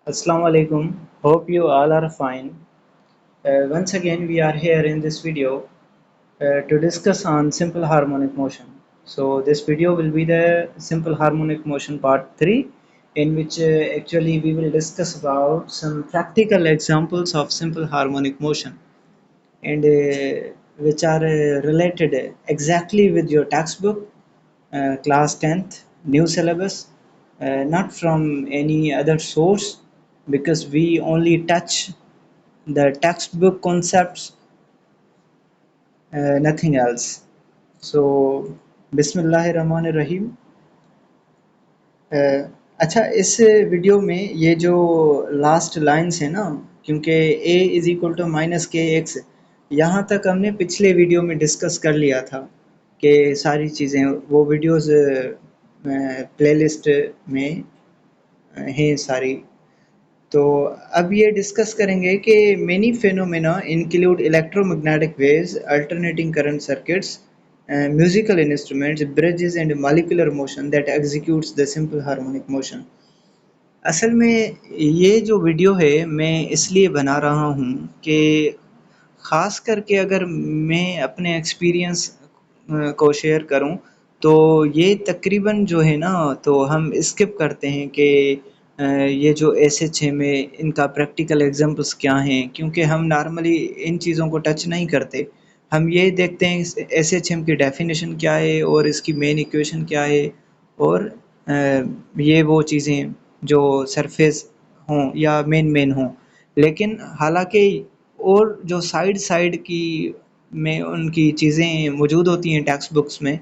Assalamu alaikum. Hope you all are fine. Once again, we are here in this video to discuss on simple harmonic motion. So this video will be the simple harmonic motion part 3, in which actually we will discuss about some practical examples of simple harmonic motion and which are related exactly with your textbook, class 10th, new syllabus, not from any other source, because we only touch the textbook concepts, nothing else. So, बिस्मिल्लाहिर्रहमानिर्रहीम। अच्छा, इस video में ये जो last lines है ना, क्योंकि a is equal to minus k x, यहाँ तक हमने पिछले वीडियो में डिस्कस कर लिया था कि सारी चीज़ें वो वीडियोस प्लेलिस्ट में हैं सारी। तो अब ये डिस्कस करेंगे कि many phenomena include electromagnetic waves, alternating current circuits, musical instruments, bridges and molecular motion that executes the simple harmonic motion. असल में ये जो वीडियो है मैं इसलिए बना रहा हूँ कि ख़ास करके अगर मैं अपने एक्सपीरियंस को शेयर करूँ, तो ये तकरीबन जो है ना, तो हम स्किप करते हैं कि ये जो एसएचए में इनका प्रैक्टिकल एग्जांपल्स क्या हैं, क्योंकि हम नॉर्मली इन चीज़ों को टच नहीं करते। हम ये देखते हैं एसएचएम की डेफिनेशन क्या है और इसकी मेन इक्वेशन क्या है, और ये वो चीज़ें जो सरफेस हों या मेन हों। लेकिन हालांकि और जो साइड साइड की में उनकी चीज़ें मौजूद होती हैं टेक्स्ट बुक्स में,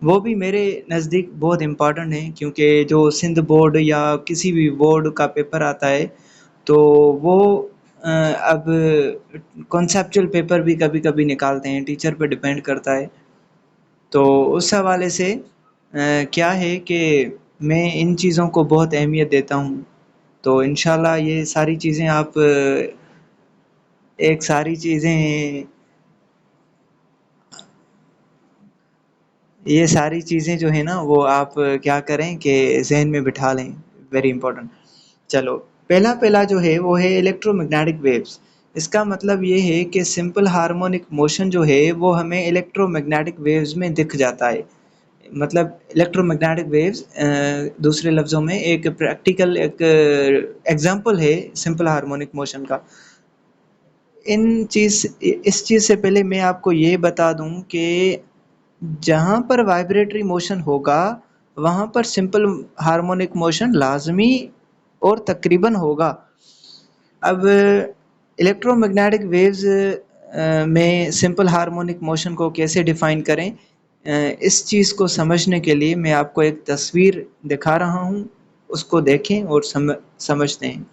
वो भी मेरे नज़दीक बहुत इम्पोर्टेंट हैं, क्योंकि जो सिंध बोर्ड या किसी भी बोर्ड का पेपर आता है, तो वो अब कॉन्सेप्चुअल पेपर भी कभी-कभी निकालते हैं, टीचर पे डिपेंड करता है। तो उस हवाले से क्या है कि मैं इन चीज़ों को बहुत अहमियत देता हूँ। तो इंशाल्लाह ये सारी चीज़ें आप एक सारी चीज़ें ये सारी चीज़ें जो है ना, वो आप क्या करें कि ज़हन में बिठा लें, वेरी इंपॉर्टेंट। चलो, पहला जो है वो है इलेक्ट्रोमैग्नेटिक वेव्स। इसका मतलब ये है कि सिंपल हार्मोनिक मोशन जो है वो हमें इलेक्ट्रोमैग्नेटिक वेव्स में दिख जाता है। मतलब इलेक्ट्रोमैग्नेटिक वेव्स दूसरे लफ्ज़ों में एक प्रैक्टिकल एक एग्जांपल है सिंपल हार्मोनिक मोशन का। इस चीज़ से पहले मैं आपको ये बता दूं कि जहाँ पर वाइब्रेटरी मोशन होगा, वहाँ पर सिंपल हार्मोनिक मोशन लाज़मी और तकरीबन होगा। अब इलेक्ट्रोमैग्नेटिक वेव्स में सिंपल हार्मोनिक मोशन को कैसे डिफ़ाइन करें, इस चीज़ को समझने के लिए मैं आपको एक तस्वीर दिखा रहा हूँ, उसको देखें और समझते हैं।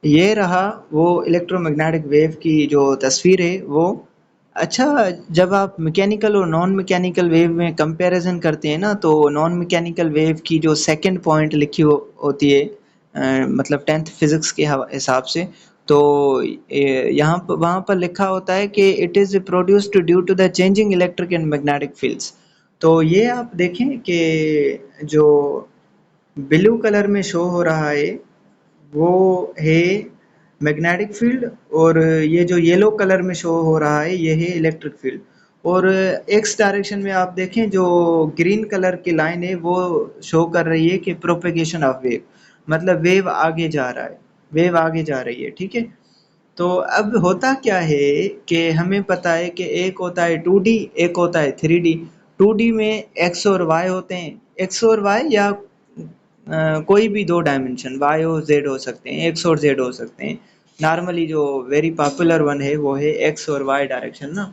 ये रहा वो इलेक्ट्रोमैग्नेटिक वेव की जो तस्वीर है वो। अच्छा, जब आप मैकेनिकल और नॉन मैकेनिकल वेव में कंपैरिजन करते हैं ना, तो नॉन मैकेनिकल वेव की जो सेकंड पॉइंट लिखी होती है, मतलब 10th फिजिक्स के हिसाब से, तो यहाँ पर वहाँ पर लिखा होता है कि it is produced due to the changing electric and magnetic fields. तो ये आप देखें कि जो ब्लू कलर में शो हो रहा है वो है मैग्नेटिक फील्ड, और ये जो येलो कलर में शो हो रहा है ये है इलेक्ट्रिक फील्ड। और एक्स डायरेक्शन में आप देखें जो ग्रीन कलर की लाइन है वो शो कर रही है कि प्रोपेगेशन ऑफ वेव, मतलब वेव आगे जा रहा है, वेव आगे जा रही है, ठीक है। तो अब होता क्या है कि हमें पता है कि एक होता है 2D, एक होता है 3D। 2D में एक्स और वाई होते हैं, एक्स और वाई या कोई भी दो डायमेंशन वाई और जेड हो सकते हैं, एक्स और जेड हो सकते हैं। नॉर्मली जो वेरी पॉपुलर वन है वो है एक्स और वाई डायरेक्शन ना।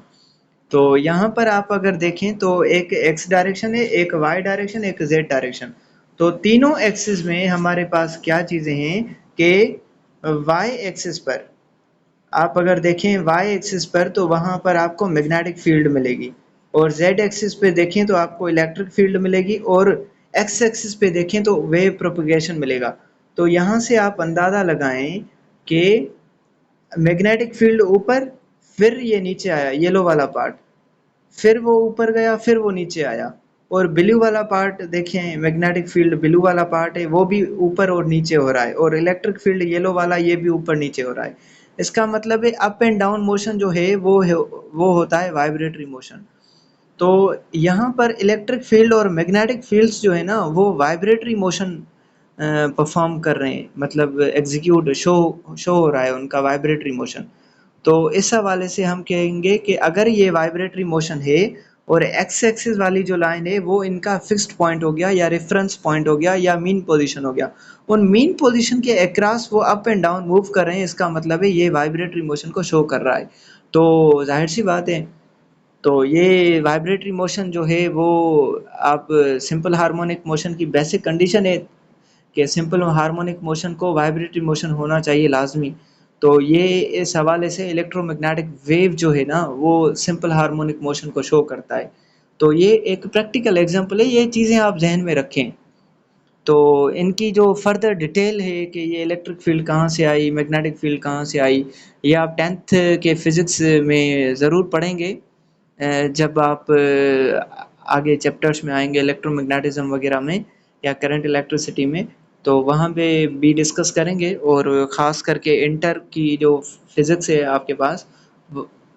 तो यहाँ पर आप अगर देखें तो एक एक्स डायरेक्शन है, एक वाई डायरेक्शन, एक जेड डायरेक्शन। तो तीनों एक्सिस में हमारे पास क्या चीज़ें हैं कि वाई एक्सिस पर आप अगर देखें वाई एक्सिस पर, तो वहाँ पर आपको मैग्नेटिक फील्ड मिलेगी, और जेड एक्सिस पे देखें तो आपको इलेक्ट्रिक फील्ड मिलेगी, और एक्स एक्सिस पे देखें तो वेव प्रोपगेशन मिलेगा। तो यहाँ से आप अंदाज़ा लगाएं कि मैग्नेटिक फील्ड ऊपर, फिर ये नीचे आया येलो वाला पार्ट, फिर वो ऊपर गया, फिर वो नीचे आया। और ब्लू वाला पार्ट देखें, मैग्नेटिक फील्ड ब्लू वाला पार्ट है वो भी ऊपर और नीचे हो रहा है, और इलेक्ट्रिक फील्ड येलो वाला ये भी ऊपर नीचे हो रहा है। इसका मतलब है अप एंड डाउन मोशन जो है वो होता है वाइब्रेटरी मोशन। तो यहाँ पर इलेक्ट्रिक फील्ड और मैग्नेटिक फील्ड्स जो है ना वो वाइब्रेटरी मोशन परफॉर्म कर रहे हैं, मतलब एग्जीक्यूट शो हो रहा है उनका वाइब्रेटरी मोशन। तो इस हवाले से हम कहेंगे कि अगर ये वाइब्रेटरी मोशन है और एक्स एक्सिस वाली जो लाइन है वो इनका फिक्स्ड पॉइंट हो गया या रेफरेंस पॉइंट हो गया या मीन पोजीशन हो गया, उन मीन पोजीशन के अक्रॉस वो अप एंड डाउन मूव कर रहे हैं, इसका मतलब है ये वाइब्रेटरी मोशन को शो कर रहा है। तो जाहिर सी बात है, तो ये वाइब्रेटरी मोशन जो है वो आप सिंपल हार्मोनिक मोशन की बेसिक कंडीशन है कि सिंपल हार्मोनिक मोशन को वाइब्रेटरी मोशन होना चाहिए लाजमी। तो ये इस हवाले से इलेक्ट्रोमैग्नेटिक वेव जो है ना वो सिंपल हार्मोनिक मोशन को शो करता है। तो ये एक प्रैक्टिकल एग्जांपल है, ये चीज़ें आप जहन में रखें। तो इनकी जो फर्दर डिटेल है कि ये इलेक्ट्रिक फील्ड कहाँ से आई, मैग्नेटिक फील्ड कहाँ से आई, ये आप टेंथ के फिज़िक्स में ज़रूर पढ़ेंगे। जब आप आगे चैप्टर्स में आएंगे इलेक्ट्रोमैग्नेटिज्म वगैरह में या करंट इलेक्ट्रिसिटी में, तो वहाँ पे भी डिस्कस करेंगे। और ख़ास करके इंटर की जो फिज़िक्स है आपके पास,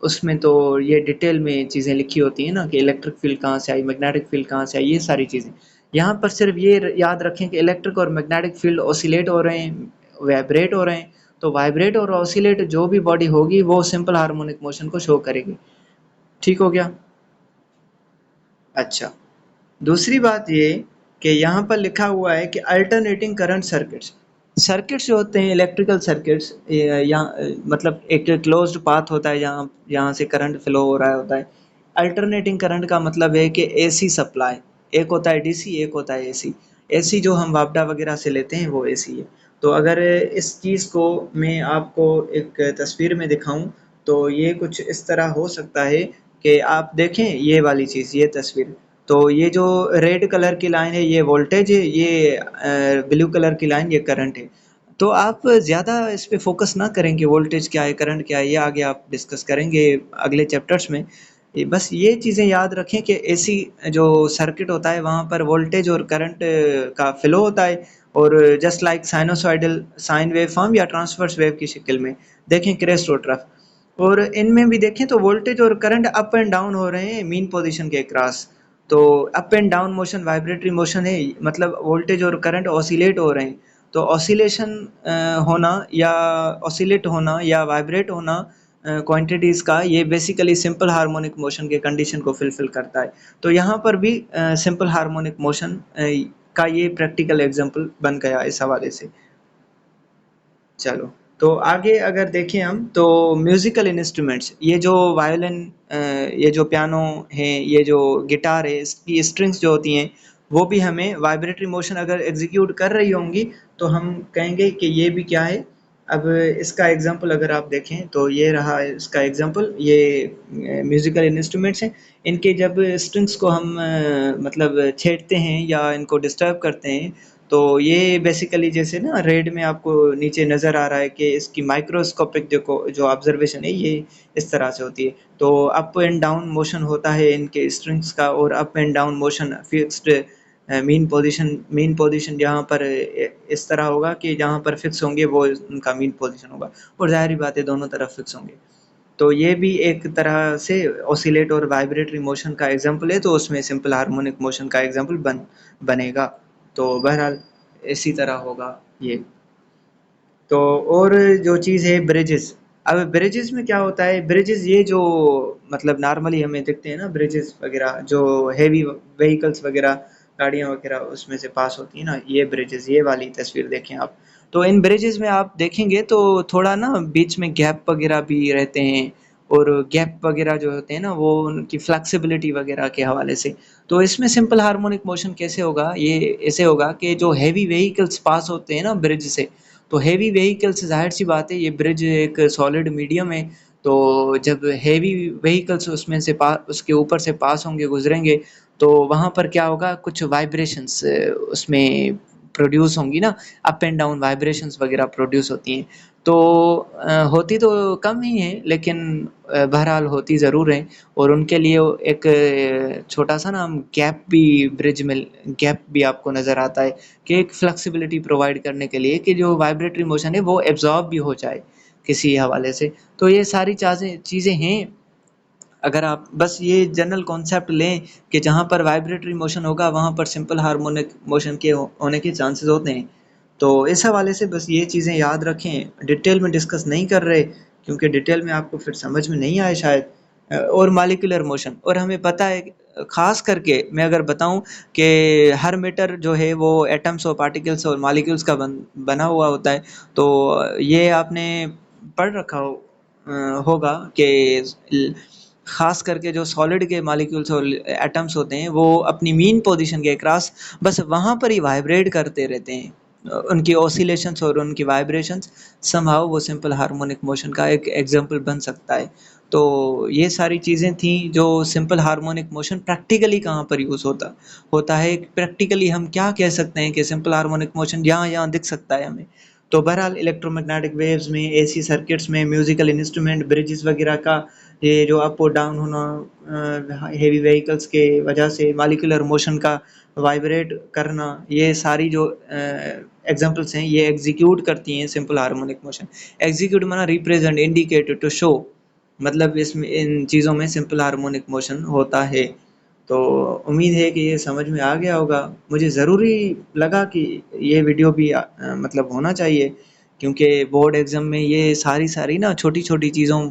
उसमें तो ये डिटेल में चीज़ें लिखी होती हैं ना कि इलेक्ट्रिक फील्ड कहाँ से आई, मैग्नेटिक फील्ड कहाँ से आई, ये सारी चीज़ें। यहाँ पर सिर्फ ये याद रखें कि इलेक्ट्रिक और मैग्नेटिक फील्ड ऑसिलेट हो रहे हैं, वाइब्रेट हो रहे हैं। तो वाइब्रेट और ऑसिलेट जो भी बॉडी होगी वो सिंपल हार्मोनिक मोशन को शो करेगी। ठीक हो गया? अच्छा, दूसरी बात ये कि यहाँ पर लिखा हुआ है कि अल्टरनेटिंग करंट सर्किट्स। सर्किट्स जो होते हैं इलेक्ट्रिकल सर्किट्स, यहाँ मतलब एक क्लोज्ड पाथ होता है जहाँ यहाँ से करंट फ्लो हो रहा होता है। अल्टरनेटिंग करंट का मतलब है कि एसी सप्लाई, एक होता है डीसी, एक होता है एसी। एसी जो हम वापडा वगैरह से लेते हैं वो एसी है। तो अगर इस चीज़ को मैं आपको एक तस्वीर में दिखाऊं, तो ये कुछ इस तरह हो सकता है कि आप देखें ये वाली चीज़, ये तस्वीर। तो ये जो रेड कलर की लाइन है ये वोल्टेज है, ये ब्लू कलर की लाइन ये करंट है। तो आप ज़्यादा इस पे फोकस ना करें कि वोल्टेज क्या है, करंट क्या है, ये आगे आप डिस्कस करेंगे अगले चैप्टर्स में। बस ये चीज़ें याद रखें कि एसी जो सर्किट होता है वहाँ पर वोल्टेज और करंट का फ्लो होता है, और just like sinusoidal sine wave form या ट्रांसवर्स वेव की शक्ल में देखें क्रेस्ट और ट्रफ। और इनमें भी देखें तो वोल्टेज और करंट अप एंड डाउन हो रहे हैं मीन पोजीशन के क्रॉस। तो up and down motion vibratory motion है, मतलब वोल्टेज और करंट ऑसिलेट हो रहे हैं। तो ऑसिलेशन होना या ऑसिलेट होना या वाइब्रेट होना क्वांटिटीज़ का, ये बेसिकली सिंपल हार्मोनिक मोशन के कंडीशन को फुलफिल करता है। तो यहाँ पर भी सिंपल हार्मोनिक मोशन का ये प्रैक्टिकल एग्जांपल बन गया इस हवाले से। चलो, तो आगे अगर देखें हम तो म्यूजिकल इंस्ट्रूमेंट्स, ये जो वायलिन, ये जो पियानो है, ये जो गिटार है, इसकी स्ट्रिंग्स जो होती हैं वो भी हमें वाइब्रेटरी मोशन अगर एग्जीक्यूट कर रही होंगी तो हम कहेंगे कि ये भी क्या है। अब इसका एग्जांपल अगर आप देखें तो ये रहा इसका एग्जांपल, ये म्यूजिकल इंस्ट्रूमेंट्स हैं। इनके जब स्ट्रिंग्स को हम मतलब छेड़ते हैं या इनको डिस्टर्ब करते हैं, तो ये बेसिकली जैसे ना रेड में आपको नीचे नज़र आ रहा है कि इसकी माइक्रोस्कोपिक देखो जो ऑब्जर्वेशन है ये इस तरह से होती है। तो अप एंड डाउन मोशन होता है इनके स्ट्रिंग्स का, और up and down motion fixed mean position जहाँ पर इस तरह होगा कि जहाँ पर फिक्स होंगे वो उनका मीन पोजीशन होगा, और जाहिर बात है दोनों तरफ फिक्स होंगे। तो ये भी एक तरह से ऑसिलेट और वाइब्रेटरी मोशन का एग्जांपल है, तो उसमें सिंपल हार्मोनिक मोशन का एग्जांपल बनेगा। तो बहरहाल इसी तरह होगा ये। तो और जो चीज़ है ब्रिजेस। अब ब्रिजेस में क्या होता है, ब्रिजेस ये जो मतलब नॉर्मली हमें दिखते हैं ना ब्रिजेस वगैरह, जो हेवी व्हीकल्स वगैरह, गाड़ियाँ वगैरह उसमें से पास होती है ना, ये ब्रिजेस, ये वाली तस्वीर देखें आप। तो इन ब्रिजेस में आप देखेंगे तो थोड़ा ना बीच में गैप वगैरह भी रहते हैं, और गैप वगैरह जो होते हैं ना वो उनकी फ्लेक्सिबिलिटी वगैरह के हवाले से। तो इसमें सिंपल हार्मोनिक मोशन कैसे होगा, ये ऐसे होगा कि जो हेवी व्हीकल्स पास होते हैं ना ब्रिज से, तो हेवी व्हीकल्स ज़ाहिर सी बात है ये ब्रिज एक सॉलिड मीडियम है। तो जब हेवी व्हीकल्स उसमें से उसके ऊपर से पास होंगे, गुजरेंगे, तो वहाँ पर क्या होगा, कुछ वाइब्रेशंस उसमें प्रोड्यूस होंगी ना, अप एंड डाउन वाइब्रेशंस वगैरह प्रोड्यूस होती हैं। तो होती तो कम ही हैं, लेकिन बहरहाल होती ज़रूर हैं। और उनके लिए वो एक छोटा-सा ना गैप भी ब्रिज में गैप भी आपको नज़र आता है कि एक फ्लेक्सिबिलिटी प्रोवाइड करने के लिए कि जो वाइब्रेटरी मोशन है वो एब्ज़ॉर्ब भी हो जाए किसी हवाले से। तो ये सारी चीज़ें हैं। अगर आप बस ये जनरल कॉन्सेप्ट लें कि जहाँ पर वाइब्रेटरी मोशन होगा वहाँ पर सिंपल हार्मोनिक मोशन के होने के चांसेस होते हैं। तो इस हवाले से बस ये चीज़ें याद रखें। डिटेल में डिस्कस नहीं कर रहे क्योंकि डिटेल में आपको फिर समझ में नहीं आए शायद। और मॉलिक्यूलर मोशन, और हमें पता है ख़ास करके मैं अगर बताऊं कि हर मैटर जो है वो एटम्स और पार्टिकल्स और मॉलिक्यूल्स का बना हुआ होता है। तो ये आपने पढ़ रखा होगा कि खास करके जो सॉलिड के मॉलिक्यूल्स और एटम्स होते हैं वो अपनी मीन पोजीशन के क्रॉस बस वहाँ पर ही वाइब्रेट करते रहते हैं। उनकी ऑसिलेशंस और उनकी वाइब्रेशंस समहाउ वो सिंपल हार्मोनिक मोशन का एक एग्जांपल बन सकता है। तो ये सारी चीज़ें थी जो सिंपल हार्मोनिक मोशन प्रैक्टिकली कहाँ पर यूज़ होता है। प्रैक्टिकली हम क्या कह सकते हैं कि सिंपल हार्मोनिक मोशन यहाँ यहाँ दिख सकता है हमें। तो बहरहाल इलेक्ट्रोमैग्नेटिक वेव्स में, एसी सर्किट्स में, म्यूजिकल इंस्ट्रूमेंट, ब्रिजेस वगैरह का ये जो अप और डाउन होना, हेवी व्हीकल्स के वजह से मॉलिक्यूलर मोशन का वाइब्रेट करना, ये सारी जो एग्जांपल्स हैं ये एग्जीक्यूट करती हैं सिंपल हार्मोनिक मोशन। एग्जीक्यूट माना रिप्रेजेंट, इंडिकेट, टू शो, मतलब इसमें इन चीज़ों में सिंपल हार्मोनिक मोशन होता है। तो उम्मीद है कि ये समझ में आ गया होगा। मुझे ज़रूरी लगा कि ये वीडियो भी मतलब होना चाहिए, क्योंकि बोर्ड एग्ज़ाम में ये सारी ना छोटी-छोटी चीज़ों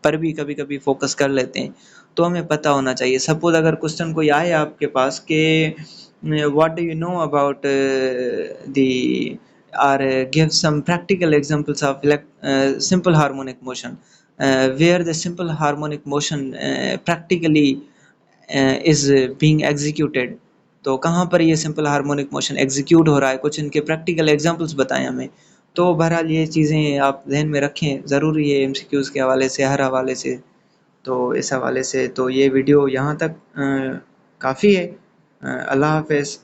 पर भी कभी-कभी फोकस कर लेते हैं। तो हमें पता होना चाहिए। सपोज़ अगर क्वेश्चन कोई आए आपके पास कि what do you know about the or give some practical examples of simple harmonic motion, where the simple harmonic motion practically is being executed। तो कहाँ पर ये सिंपल हार्मोनिक मोशन एग्जीक्यूट हो रहा है, कुछ इनके प्रैक्टिकल एग्जांपल्स बताएं हमें। तो बहरहाल ये चीज़ें आप ध्यान में रखें, ज़रूरी है एमसीक्यूज़ के हवाले से, हर हवाले से। तो इस हवाले से तो ये वीडियो यहाँ तक काफ़ी है। अल्लाह हाफ़िज़।